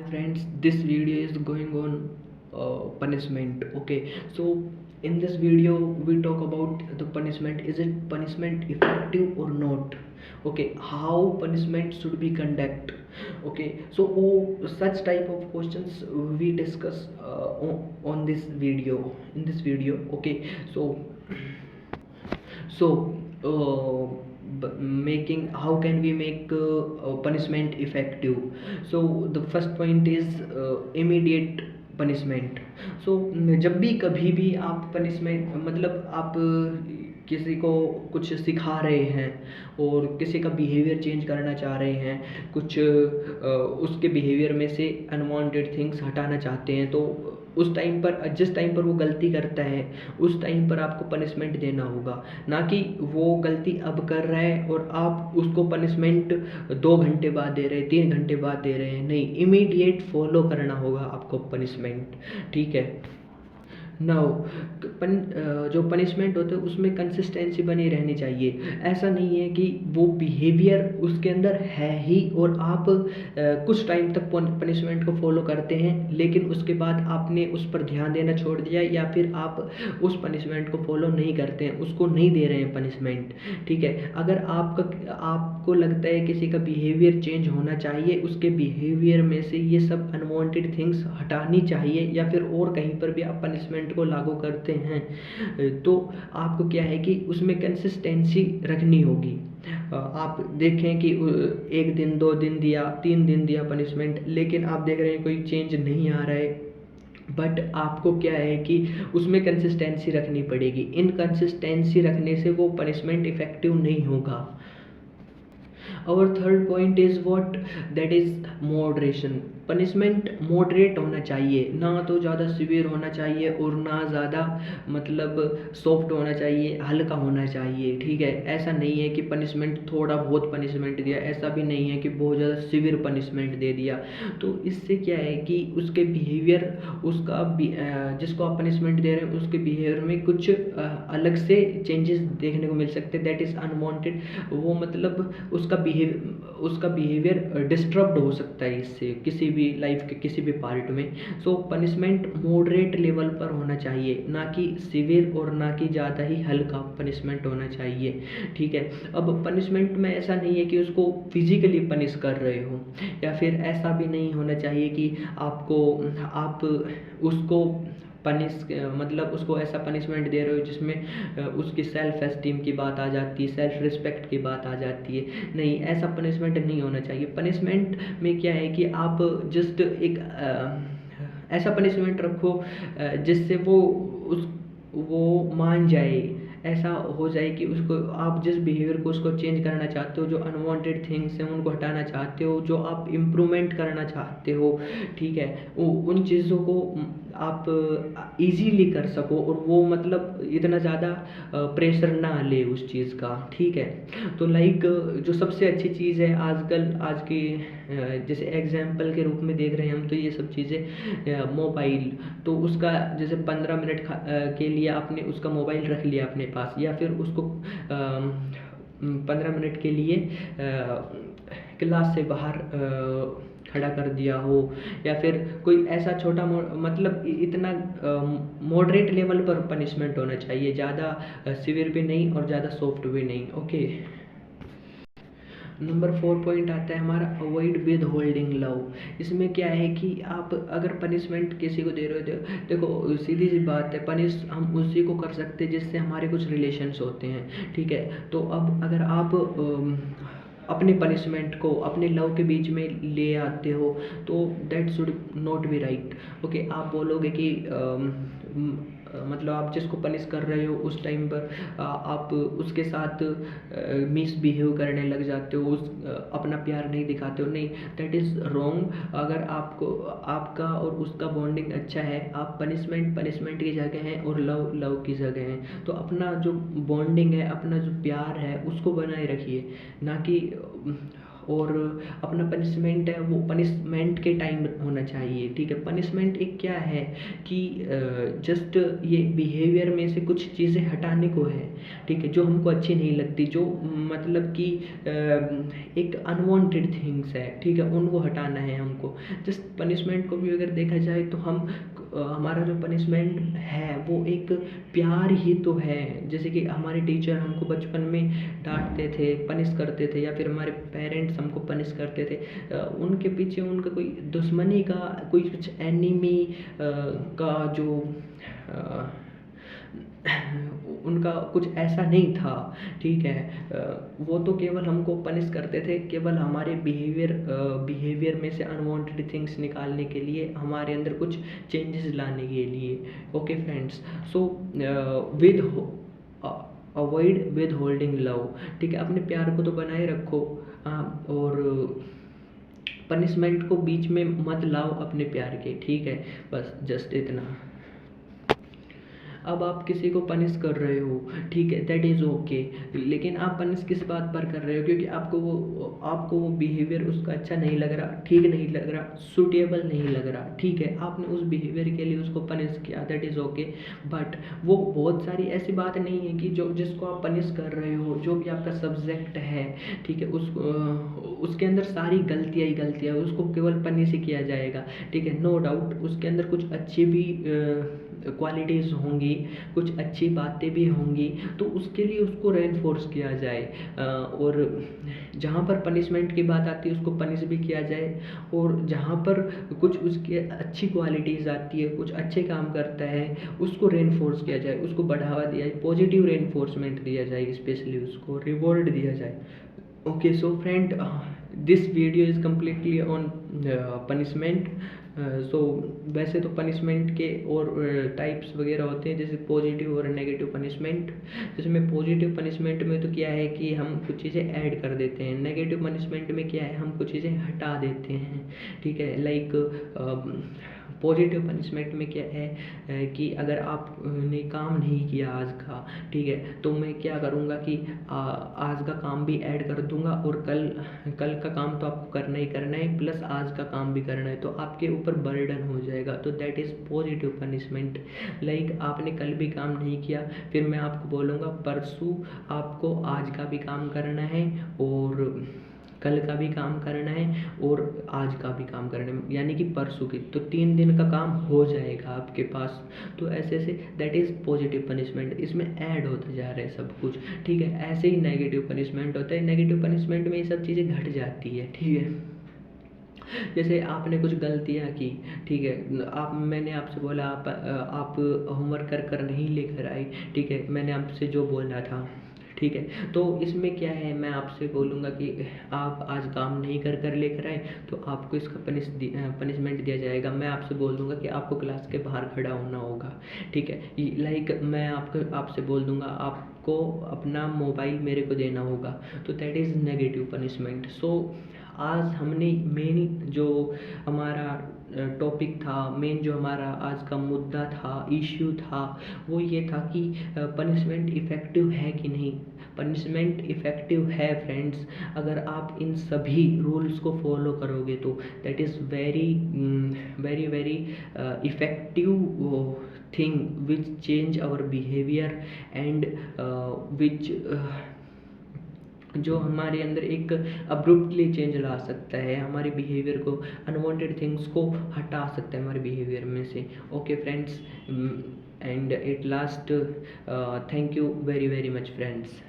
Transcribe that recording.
friends, this video is going on punishment. Okay, so in this video we talk about the punishment. Is it punishment effective or not? Okay, how punishment should be conduct? Okay, so such type of questions we discuss on this video, in this video. Okay, making, how can we make punishment effective? So the first point is immediate punishment. So जब भी कभी भी आप punishment, मतलब आप किसी को कुछ सिखा रहे हैं और किसी का बिहेवियर चेंज करना चाह रहे हैं, कुछ उसके बिहेवियर में से अनवांटेड थिंग्स हटाना चाहते हैं, तो उस टाइम पर, जिस टाइम पर वो गलती करता है उस टाइम पर आपको पनिशमेंट देना होगा, ना कि वो गलती अब कर रहा है और आप उसको पनिशमेंट 2 घंटे बाद दे रहे हैं, 3 घंटे बाद दे रहे हैं। नहीं, इमीडिएट फॉलो करना होगा आपको पनिशमेंट, ठीक है। नाउ जो पनिशमेंट होता है उसमें कंसिस्टेंसी बनी रहनी चाहिए। ऐसा नहीं है कि वो बिहेवियर उसके अंदर है ही और आप कुछ टाइम तक पनिशमेंट को फॉलो करते हैं, लेकिन उसके बाद आपने उस पर ध्यान देना छोड़ दिया, या फिर आप उस पनिशमेंट को फॉलो नहीं करते हैं, उसको नहीं दे रहे हैं पनिशमेंट, ठीक है। अगर आपको लगता है किसी का बिहेवियर चेंज होना चाहिए, उसके बिहेवियर में से ये सब अनवांटेड थिंग्स हटानी चाहिए, या फिर और कहीं पर भी आप पनिशमेंट को लागू करते हैं, तो आपको क्या है कि उसमें कंसिस्टेंसी रखनी होगी। आप देखें कि 1 दिन 2 दिन दिया, 3 दिन दिया पनिशमेंट, लेकिन आप देख रहे हैं कोई चेंज नहीं आ रहा है, बट आपको क्या है कि उसमें कंसिस्टेंसी रखनी पड़ेगी। इनकंसिस्टेंसी रखने से वो पनिशमेंट इफेक्टिव नहीं होगा। और third point is what, that is moderation. Punishment moderate होना चाहिए, ना तो ज़्यादा सीवियर होना चाहिए और ना ज़्यादा मतलब सॉफ्ट होना चाहिए, हल्का होना चाहिए, ठीक है। ऐसा नहीं है कि पनिशमेंट, थोड़ा बहुत पनिशमेंट दिया, ऐसा भी नहीं है कि बहुत ज़्यादा सीवियर पनिशमेंट दे दिया। तो इससे क्या है कि उसके बिहेवियर, उसका जिसको आप पनिशमेंट दे रहे हैं उसके बिहेवियर में कुछ अलग से चेंजेस देखने को मिल सकते हैं, दैट इज़ अनवांटेड। वो मतलब उसका बिहेवियर डिस्टर्ब्ड हो सकता है इससे, किसी भी लाइफ के किसी भी पार्ट में। सो पनिशमेंट मॉडरेट लेवल पर होना चाहिए, ना कि सीवियर और ना कि ज़्यादा ही हल्का पनिशमेंट होना चाहिए, ठीक है। अब पनिशमेंट में ऐसा नहीं है कि उसको फिजिकली पनिश कर रहे हो, या फिर ऐसा भी नहीं होना चाहिए कि आप उसको मतलब उसको ऐसा पनिशमेंट दे रहे हो जिसमें उसकी सेल्फ एस्टीम की बात आ जाती है, सेल्फ रिस्पेक्ट की बात आ जाती है। नहीं, ऐसा पनिशमेंट नहीं होना चाहिए। पनिशमेंट में क्या है कि आप जस्ट एक ऐसा पनिशमेंट रखो जिससे वो मान जाए, ऐसा हो जाए कि उसको, आप जिस बिहेवियर को उसको चेंज करना चाहते हो, जो अनवांटेड थिंग्स हैं उनको हटाना चाहते हो, जो आप इम्प्रूवमेंट करना चाहते हो, ठीक है, उन चीज़ों को आप इजीली कर सको, और वो मतलब इतना ज़्यादा प्रेशर ना ले उस चीज़ का, ठीक है। तो लाइक जो सबसे अच्छी चीज़ है आजकल, आज की जैसे एग्जाम्पल के रूप में देख रहे हैं हम, तो ये सब चीज़ें, मोबाइल, तो उसका जैसे 15 मिनट के लिए आपने उसका मोबाइल रख लिया अपने पास, या फिर उसको 15 मिनट के लिए क्लास से बाहर खड़ा कर दिया हो, या फिर कोई ऐसा छोटा मतलब इतना मॉडरेट लेवल पर पनिशमेंट होना चाहिए, ज़्यादा सीवियर भी नहीं और ज़्यादा सॉफ्ट भी नहीं, ओके। नंबर 4 पॉइंट आता है हमारा, अवॉइड विद होल्डिंग लव। इसमें क्या है कि आप अगर पनिशमेंट किसी को दे रहे हो, देखो सीधी सी बात है, पनिश हम उसी को कर सकते हैं जिससे हमारे कुछ रिलेशंस होते हैं, ठीक है। तो अब अगर आप अपने पनिशमेंट को अपने लव के बीच में ले आते हो, तो that should not be right, okay. आप बोलोगे कि मतलब आप जिसको पनिश कर रहे हो उस टाइम पर आप उसके साथ मिसबिहेव करने लग जाते हो, अपना प्यार नहीं दिखाते हो, नहीं, दैट इज़ रॉन्ग। अगर आपको, आपका और उसका बॉन्डिंग अच्छा है, आप पनिशमेंट की जगह हैं और लव की जगह हैं, तो अपना जो बॉन्डिंग है, अपना जो प्यार है उसको बनाए रखिए, ना कि और अपना पनिशमेंट है वो पनिशमेंट के टाइम होना चाहिए, ठीक है। पनिशमेंट एक क्या है कि जस्ट ये बिहेवियर में से कुछ चीज़ें हटाने को है, ठीक है, जो हमको अच्छी नहीं लगती, जो मतलब कि एक अनवांटेड थिंग्स है, ठीक है, उनको हटाना है हमको। जस्ट पनिशमेंट को भी अगर देखा जाए तो हम हमारा जो पनिशमेंट है वो एक प्यार ही तो है। जैसे कि हमारे टीचर हमको बचपन में डांटते थे, पनिश करते थे, या फिर हमारे पेरेंट्स हमको पनिश करते थे, उनके पीछे उनका कोई दुश्मनी का कोई कुछ एनिमी का जो अ, उनका कुछ ऐसा नहीं था, ठीक है। वो तो केवल हमको पनिश करते थे, केवल हमारे बिहेवियर में से अनवांटेड थिंग्स निकालने के लिए, हमारे अंदर कुछ चेंजेस लाने के लिए। Okay friends, so with avoid with holding love, ठीक है, अपने प्यार को तो बनाए रखो, और पनिशमेंट को बीच में मत लाओ अपने प्यार के, ठीक है, बस जस्ट इतना। अब आप किसी को पनिश कर रहे हो, ठीक है, दैट इज़ ओके, लेकिन आप पनिश किस बात पर कर रहे हो? क्योंकि आपको वो बिहेवियर उसका अच्छा नहीं लग रहा, ठीक नहीं लग रहा, सूटेबल नहीं लग रहा, ठीक है, आपने उस बिहेवियर के लिए उसको पनिश किया, दैट इज़ ओके। बट वो बहुत सारी ऐसी बात नहीं है कि जो जिसको आप पनिश कर रहे हो, जो भी आपका सब्जेक्ट है, ठीक है, उसके अंदर सारी गलतियाँ ही गलतियाँ है, उसको केवल पनिश ही किया जाएगा, ठीक है, नो डाउट उसके अंदर कुछ अच्छी भी क्वालिटीज़ होंगी, कुछ अच्छी बातें भी होंगी, तो उसके लिए उसको रेनफोर्स किया जाए, और जहाँ पर पनिशमेंट की बात आती है उसको पनिश भी किया जाए, और जहाँ पर कुछ उसकी अच्छी क्वालिटीज़ आती है, कुछ अच्छे काम करता है, उसको रेनफोर्स किया जाए, उसको बढ़ावा दिया जाए, पॉजिटिव रेनफोर्समेंट दिया जाए, स्पेशली उसको रिवॉर्ड दिया जाए। Okay, so friend, this video is completely on punishment. So वैसे तो पनिशमेंट के और टाइप्स वगैरह होते हैं, जैसे पॉजिटिव और नेगेटिव पनिशमेंट। जैसे में पॉजिटिव पनिशमेंट में तो क्या है कि हम कुछ चीज़ें ऐड कर देते हैं, नेगेटिव पनिशमेंट में क्या है हम कुछ चीज़ें हटा देते हैं, ठीक है। लाइक पॉजिटिव पनिशमेंट में क्या है कि अगर आपने काम नहीं किया आज का, ठीक है, तो मैं क्या करूँगा कि आज का काम भी ऐड कर दूंगा, और कल का काम तो आपको करना ही करना है, प्लस आज का काम भी करना है, तो आपके ऊपर बर्डन हो जाएगा, तो that is positive punishment. Like आपने कल भी काम नहीं किया, फिर मैं आपको बोलूँगा परसों आपको आज का भी काम करना है, और कल का भी काम करना है, और आज का भी काम करना है, यानी कि परसों की, तो 3 दिन का काम हो जाएगा आपके पास। तो ऐसे ऐसे दैट इज़ पॉजिटिव पनिशमेंट, इसमें ऐड होता जा रहा है सब कुछ, ठीक है। ऐसे ही नेगेटिव पनिशमेंट होता है, नेगेटिव पनिशमेंट में ये सब चीज़ें घट जाती है, ठीक है। जैसे आपने कुछ गलतियाँ की, ठीक है, मैंने आपसे बोला आप होमवर्क कर नहीं लेकर आए, ठीक है, मैंने आपसे जो बोला था, ठीक है, तो इसमें क्या है, मैं आपसे बोलूँगा कि आप आज काम नहीं कर लेकर आए, तो आपको इसका पनिशमेंट दिया जाएगा। मैं आपसे बोल दूँगा कि आपको क्लास के बाहर खड़ा होना होगा, ठीक है। लाइक मैं आपसे बोल दूँगा आपको अपना मोबाइल मेरे को देना होगा, तो दैट इज़ नेगेटिव पनिशमेंट। सो आज हमने मेन जो हमारा टॉपिक था, मेन जो हमारा आज का मुद्दा था, इश्यू था, वो ये था कि पनिशमेंट इफ़ेक्टिव है कि नहीं। पनिशमेंट इफ़ेक्टिव है फ्रेंड्स, अगर आप इन सभी रूल्स को फॉलो करोगे तो that is very very very effective thing which change our behaviour and which जो हमारे अंदर एक अब्रुप्टली चेंज ला सकता है, हमारे बिहेवियर को, अनवांटेड थिंग्स को हटा सकता है हमारे बिहेवियर में से। Okay friends, and at last thank you very very much friends.